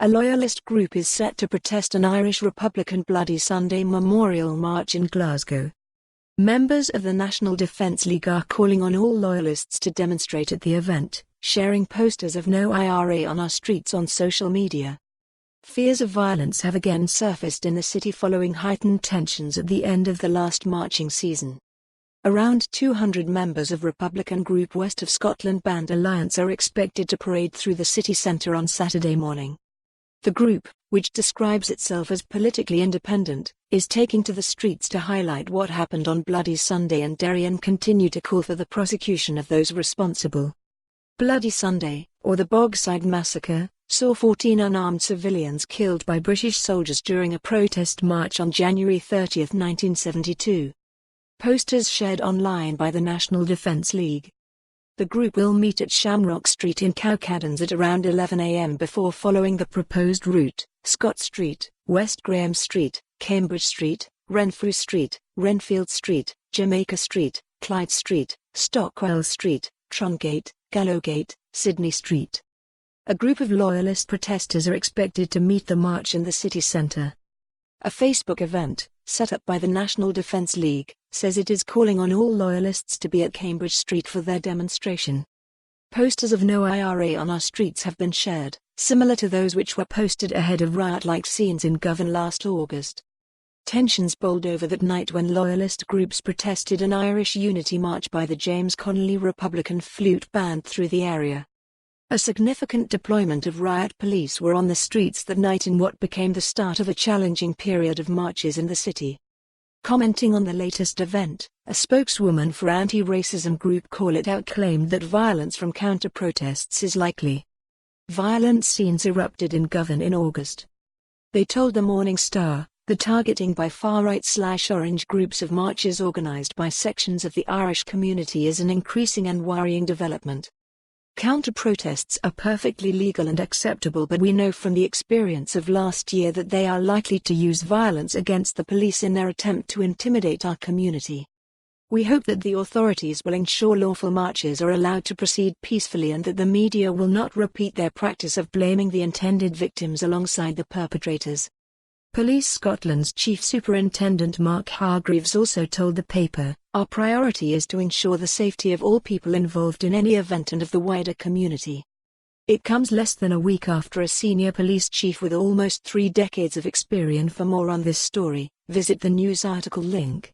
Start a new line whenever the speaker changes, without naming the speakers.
A loyalist group is set to protest an Irish Republican Bloody Sunday memorial march in Glasgow. Members of the National Defence League are calling on all loyalists to demonstrate at the event, sharing posters of "No IRA on our streets" on social media. Fears of violence have again surfaced in the city following heightened tensions at the end of the last marching season. Around 200 members of Republican group West of Scotland Band Alliance are expected to parade through the city centre on Saturday morning. The group, which describes itself as politically independent, is taking to the streets to highlight what happened on Bloody Sunday in Derry and continue to call for the prosecution of those responsible. Bloody Sunday, or the Bogside Massacre, saw 14 unarmed civilians killed by British soldiers during a protest march on January 30, 1972. Posters shared online by the National Defence League. The group will meet at Shamrock Street in Cowcaddens at around 11 a.m. before following the proposed route: Scott Street, West Graham Street, Cambridge Street, Renfrew Street, Renfield Street, Jamaica Street, Clyde Street, Stockwell Street, Trongate, Gallowgate, Sydney Street. A group of loyalist protesters are expected to meet the march in the city centre. A Facebook event, set up by the National Defence League, says it is calling on all loyalists to be at Cambridge Street for their demonstration. Posters of "No IRA on our streets" have been shared, similar to those which were posted ahead of riot-like scenes in Govan last August. Tensions bowled over that night when loyalist groups protested an Irish Unity March by the James Connolly Republican Flute Band through the area. A significant deployment of riot police were on the streets that night in what became the start of a challenging period of marches in the city. Commenting on the latest event, a spokeswoman for anti-racism group Call It Out claimed that violence from counter-protests is likely. Violent scenes erupted in Govan in August. They told the Morning Star, the targeting by far-right/orange groups of marches organised by sections of the Irish community is an increasing and worrying development. Counter-protests are perfectly legal and acceptable, but we know from the experience of last year that they are likely to use violence against the police in their attempt to intimidate our community. We hope that the authorities will ensure lawful marches are allowed to proceed peacefully and that the media will not repeat their practice of blaming the intended victims alongside the perpetrators. Police Scotland's Chief Superintendent Mark Hargreaves also told the paper, "Our priority is to ensure the safety of all people involved in any event and of the wider community." It comes less than a week after a senior police chief with almost 3 decades of experience. For more on this story, visit the news article link.